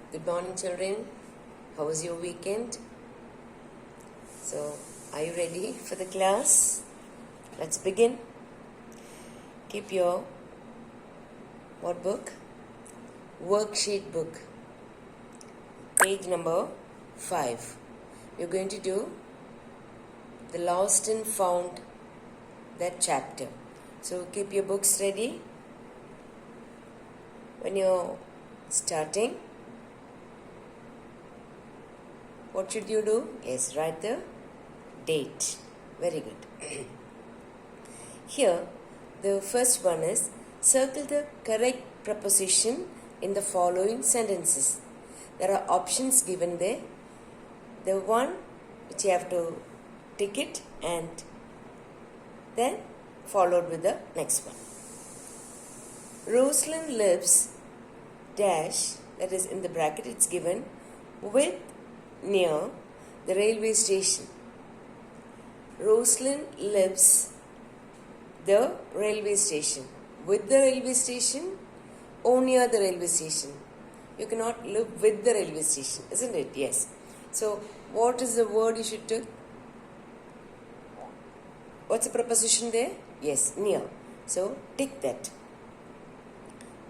Good morning, children. How was your weekend? So, are you ready for the class? Let's begin. Keep your what book? Worksheet book. Page number 5. You're going to do the lost and found, that chapter. So, keep your books ready. When you're starting, what should you do? Yes, write the date. Very good. Here, the first one is circle the correct preposition in the following sentences. There are options given there. The one which you have to tick it and then followed with the next one. Rosalind lives dash, that is in the bracket it's given, with near the railway station. Rosalind lives the railway station. With the railway station or near the railway station. You cannot live with the railway station, isn't it? Yes. So, what is the word you should take? What's the preposition there? Yes, near. So, tick that.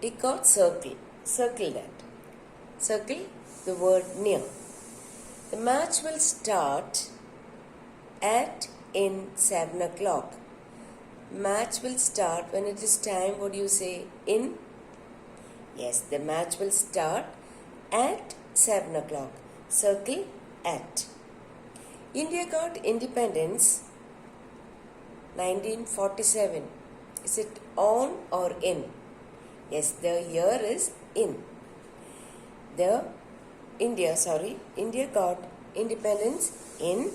Tick or circle. Circle that. Circle the word near. The match will start at in 7 o'clock. Match will start when it is time. What do you say? In? Yes, the match will start at 7 o'clock. Circle at. India got independence 1947. Is it on or in? Yes, the year is in. India got independence in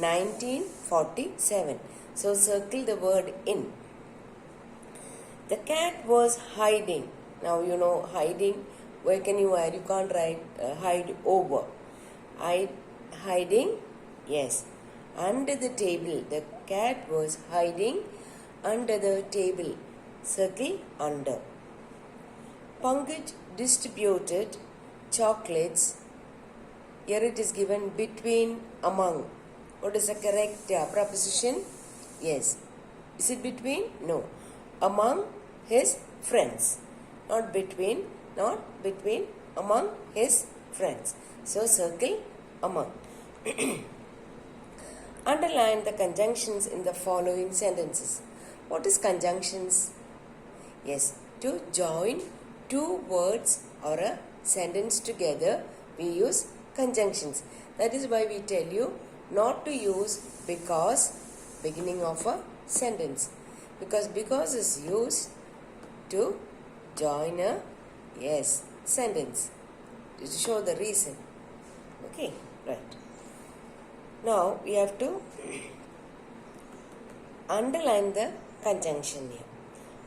1947. So circle the word in. The cat was hiding. Now you know hiding. Where can you hide? You can't hide over. Hiding. Yes. Under the table. The cat was hiding under the table. Circle under. Pankaj distributed chocolates. Here it is given between, among. What is the correct preposition? Yes. Is it between? No. Among his friends. Not between, among his friends. So circle among. Underline the conjunctions in the following sentences. What is conjunctions? Yes, to join two words or a sentence together, we use conjunctions. That is why we tell you not to use because beginning of a sentence. Because is used to join a sentence to show the reason. Okay, right. Now we have to underline the conjunction here.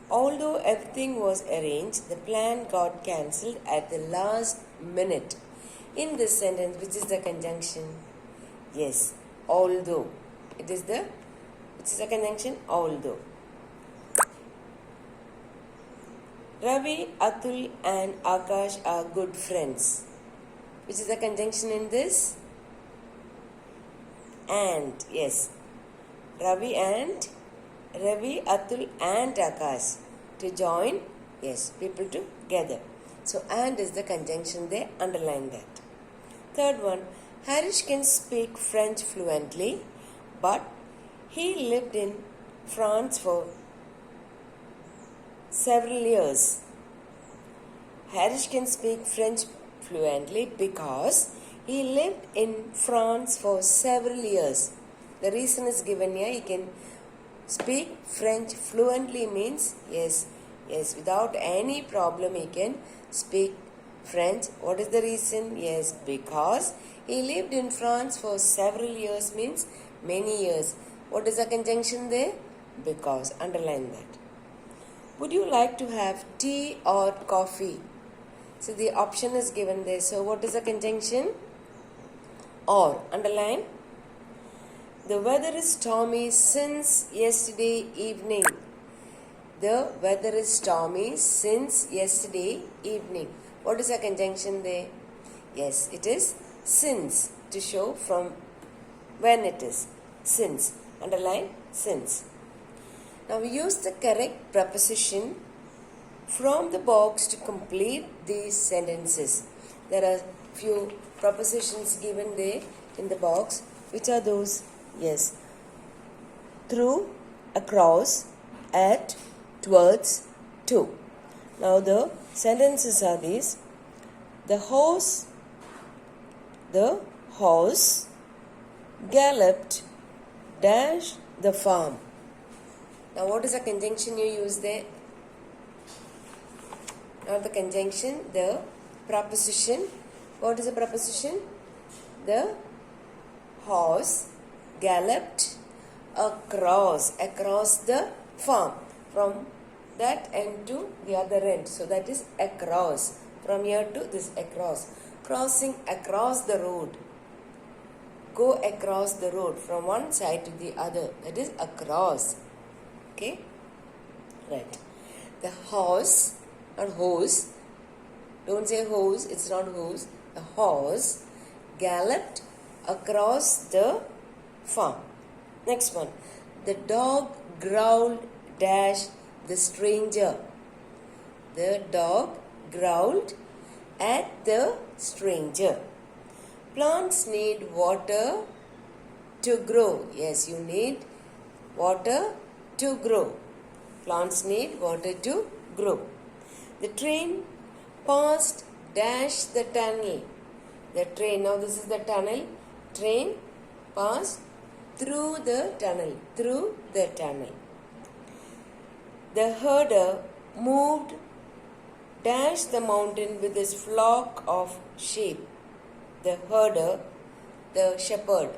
Although everything was arranged, the plan got cancelled at the last minute. In this sentence, which is the conjunction? Yes, although. Which is the conjunction? Although. Ravi, Atul and Akash are good friends. Which is the conjunction in this? And. Yes. Ravi, Atul and Akash to join, people together. So, and is the conjunction there, underline that. Third one, Harish can speak French fluently, but he lived in France for several years. Harish can speak French fluently because he lived in France for several years. The reason is given here. He can speak French fluently means without any problem he can speak French. What is the reason? Yes, because he lived in France for several years means many years. What is the conjunction there? Because. Underline that. Would you like to have tea or coffee? So the option is given there. So what is the conjunction? Or. Underline. The weather is stormy since yesterday evening. The weather is stormy since yesterday evening. What is the conjunction there? Yes, it is since, to show from when it is. Since. Underline since. Now we use the correct preposition from the box to complete these sentences. There are few prepositions given there in the box. Which are those? Yes. Through, across, at, towards, to. Now the sentences are these. The horse galloped dash the farm. Now what is the conjunction you use there? Not the conjunction, the preposition. What is the preposition? The horse galloped across the farm, from that end to the other end. So that is across. From here to this, across. Crossing across the road. Go across the road from one side to the other. That is across. Okay? Right. The horse, not hose. Don't say hose, it's not hose. The horse galloped across the farm. Next one. The dog growled dash the stranger. The dog growled at the stranger. Plants need water to grow. Yes, you need water to grow. Plants need water to grow. The train passed dash the tunnel. The train, now this is the tunnel. Train passed through the tunnel. Through the tunnel. The herder moved dash the mountain with his flock of sheep. The herder, the shepherd,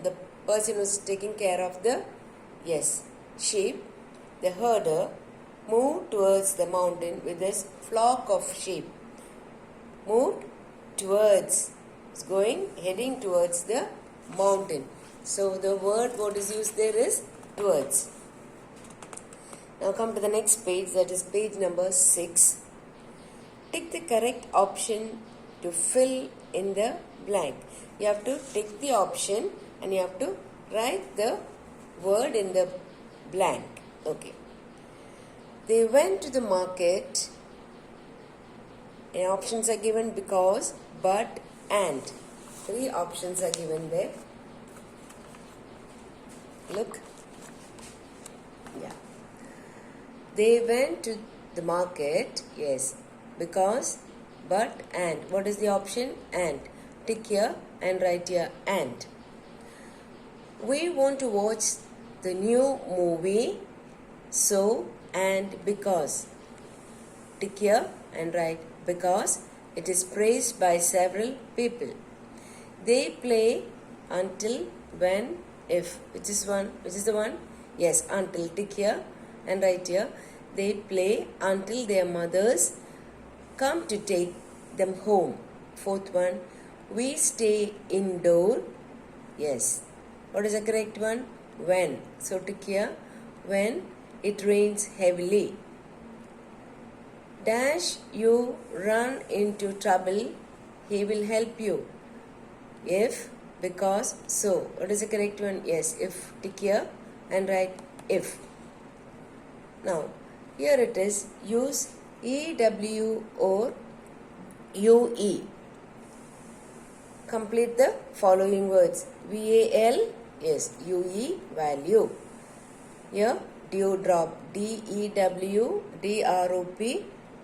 the person who is taking care of the, sheep. The herder moved towards the mountain with his flock of sheep. Moved towards, is going, heading towards the mountain. So the word what is used there is towards. Now come to the next page, that is page number 6. Tick the correct option to fill in the blank. You have to tick the option and you have to write the word in the blank. Okay. They went to the market. And options are given because, but, and. 3 options are given there. Look. Yeah. They went to the market. Yes. Because, but, and. What is the option? And. Tick here and write here and. We want to watch the new movie. So, and because. Tick here and write because it is praised by several people. They play until, when, if. Which is the one? Yes, until. Tick here and write here. They play until their mothers come to take them home. 4th one. We stay indoor. Yes. What is the correct one? When. So tick here. When it rains heavily. Dash you run into trouble, he will help you. If, because, so. What is the correct one? Yes, if. Tick here and write if. Now, here it is. Use EW or UE. Complete the following words. VAL, yes, UE, value. Here, dewdrop. DEWDROP,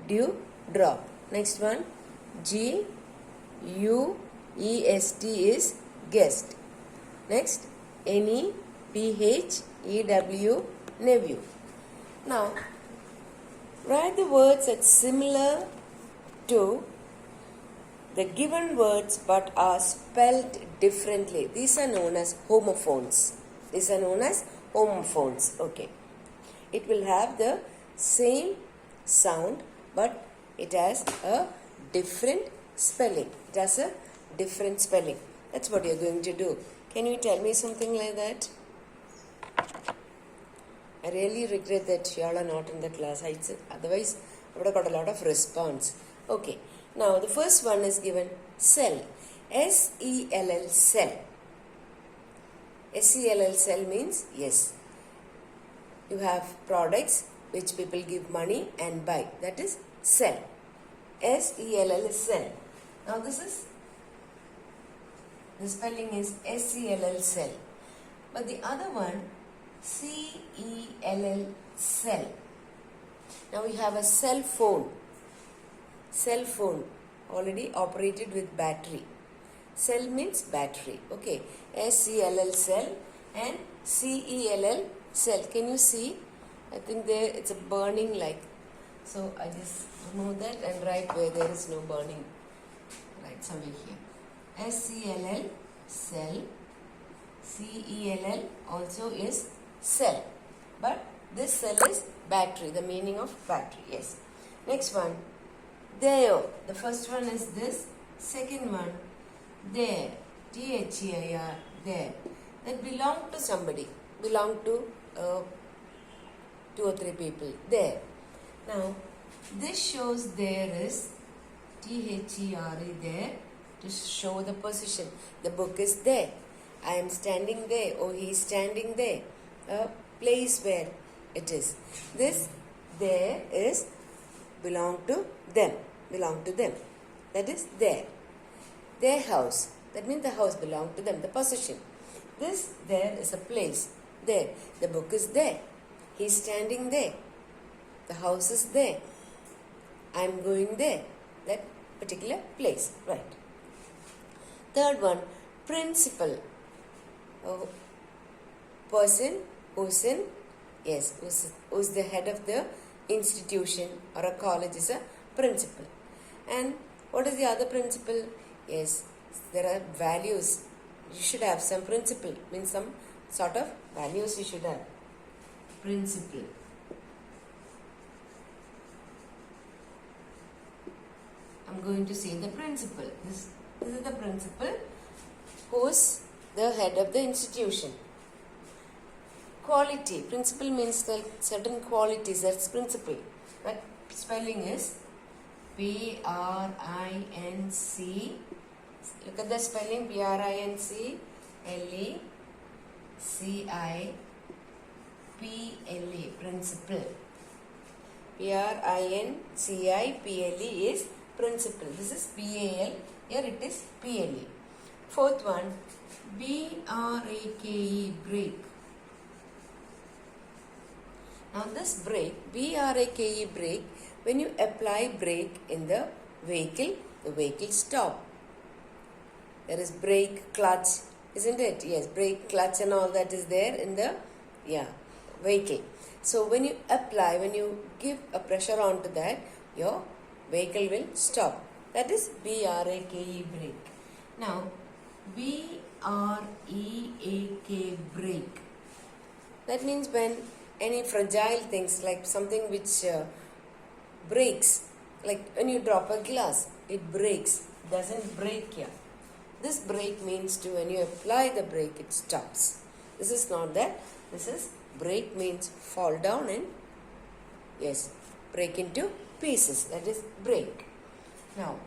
dew drop. Next one, GUEST is guest. Next, NEPHEW, nephew. Now, write the words that's similar to the given words but are spelled differently. These are known as homophones. Okay. It will have the same sound but it has a different spelling. That's what you're going to do. Can you tell me something like that? I really regret that you all are not in the class. Otherwise, I would have got a lot of response. Okay. Now the first one is given sell. S-E-L-L, sell. S-E-L-L, sell means yes. You have products which people give money and buy. That is sell. S-E-L-L is sell. Now the spelling is S-E-L-L, sell. But the other one, C-E-L-L, cell. Now we have a cell phone. Cell phone already operated with battery. Cell means battery. Okay. S-C-L-L, cell, and C-E-L-L, cell. Can you see? I think there it's a burning like. So I just remove that and write where there is no burning. Write somewhere here. S-C-L-L, cell. C-E-L-L also is cell. But this cell is battery. The meaning of battery. Yes. Next one. There. The first one is this. Second one. There. T-H-E-I-R. There. That belong to somebody. Belong to 2 or 3 people. There. Now, this shows there is T-H-E-R-E, there, to show the position. The book is there. I am standing there. Or he is standing there. A place where it is. This there is belong to them. Belong to them. That is there. Their house. That means the house belong to them. The possession. This there is a place. There. The book is there. He is standing there. The house is there. I am going there. That particular place. Right. Third one. Principal. Person who's in, yes, who's the head of the institution or a college is a principal. And what is the other principle? Yes, there are values. You should have some principle. Means some sort of values you should have. Principle. I'm going to say the principal. This is the principal who's the head of the institution. Quality. Principle means like certain qualities. That's principle. But spelling is P-R-I-N-C. Look at the spelling. P-R-I-N-C-L-E-C-I-P-L-E. Principle. P-R-I-N-C-I-P-L-E is principle. This is P-A-L. Here it is P-L-E. Fourth one. B-R-A-K-E. Brake. Now this brake, B-R-A-K-E, brake, when you apply brake in the vehicle stop. There is brake, clutch, isn't it? Yes, brake, clutch and all that is there in the vehicle. So when you apply, when you give a pressure onto that, your vehicle will stop. That is B-R-A-K-E, brake. Now, B-R-E-A-K, brake. That means when any fragile things like something which breaks, like when you drop a glass, it breaks, doesn't break here. This break means to when you apply the brake, it stops. This is not that. This is break means fall down and yes, break into pieces. That is break. Now,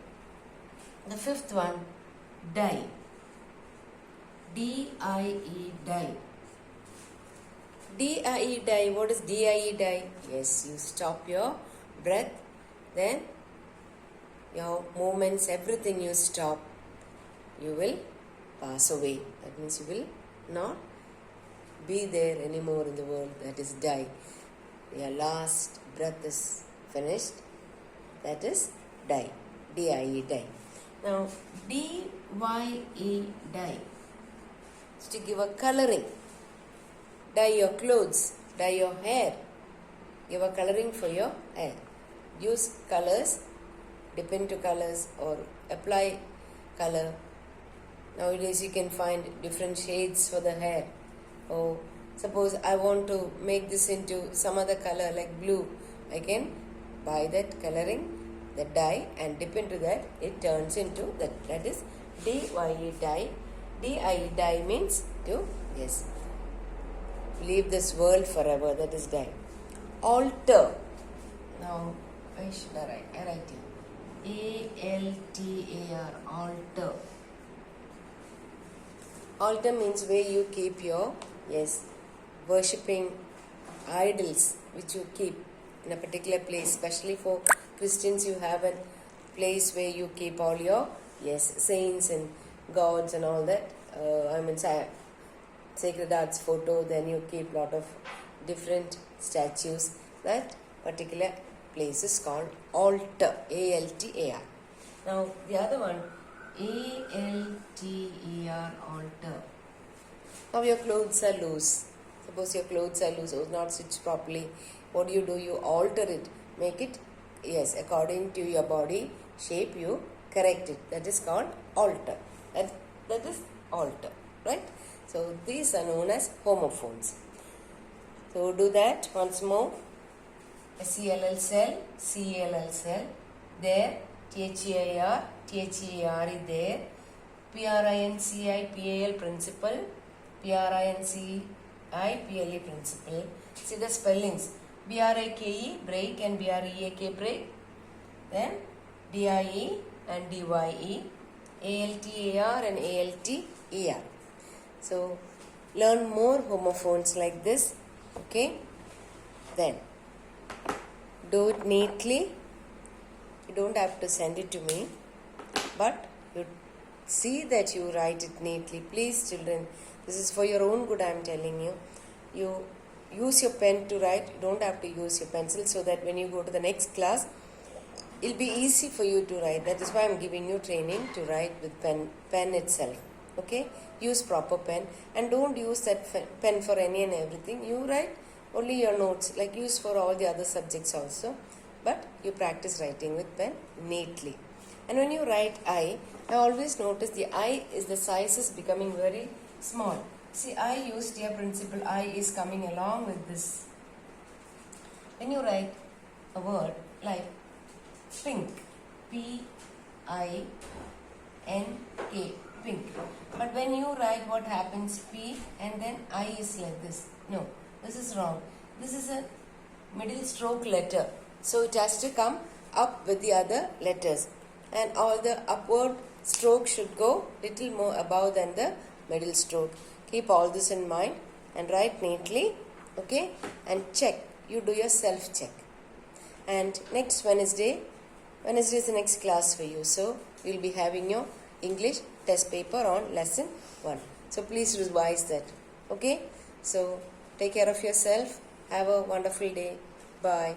the fifth one, die. D-I-E, die. D-I-E, die. What is D-I-E, die? Yes, you stop your breath, then your movements, everything you stop. You will pass away. That means you will not be there anymore in the world. That is die. Your last breath is finished. That is die. D-I-E, die. Now, D-Y-E, die. It's to give a coloring. Dye your clothes, dye your hair. Give a coloring for your hair. Use colors, dip into colors or apply color. Nowadays you can find different shades for the hair. Or suppose I want to make this into some other color like blue. I can buy that coloring, the dye and dip into that. It turns into that. That is D-Y-E, dye. D-I-E, dye means to, yes, leave this world forever. That is die. Alter. Now, where should I write? I write here. A-L-T-A-R, altar. Altar means where you keep your, yes, worshipping idols which you keep in a particular place. Especially for Christians, you have a place where you keep all your, yes, saints and gods and all that. Sacred Arts photo, then you keep lot of different statues. That particular place is called altar, A-L-T-A-R. Now the other one, A-L-T-E-R, altar. Now your clothes are loose. Suppose your clothes are loose or not stitched properly. What do? You alter it. Make it, yes, according to your body shape, you correct it. That is called alter. That is alter, right? So these are known as homophones. So do that once more. C-L-L cell, C-L-L cell, there, T-H-E-I-R, T-H-E-A-R there, P-R-I-N-C-I-P-A-L principle, P-R-I-N-C-I-P-L-E principle. See the spellings, B-R-A-K-E, break, and B-R-E-A-K, break, then D-I-E and D-Y-E, A-L-T-A-R and A-L-T-E-R. So learn more homophones like this, okay? Then do it neatly. You don't have to send it to me, but you see that you write it neatly. Please, children, this is for your own good, I am telling you. You use your pen to write. You don't have to use your pencil, so that when you go to the next class, it'll be easy for you to write. That is why I'm giving you training to write with pen itself. Okay? Use proper pen, and don't use that pen for any and everything. You write only your notes, like use for all the other subjects also. But you practice writing with pen neatly. And when you write I always notice the I is, the size is becoming very small. See, I used here principle, I is coming along with this. When you write a word like pink, P-I-N-K, pink. But when you write, what happens? P and then I is like this. No, this is wrong. This is a middle stroke letter. So it has to come up with the other letters. And all the upward stroke should go little more above than the middle stroke. Keep all this in mind and write neatly. Okay? And check. You do your self-check. And next Wednesday is the next class for you. So you will be having your English test paper on lesson 1. So please revise that. Okay? So take care of yourself. Have a wonderful day. Bye.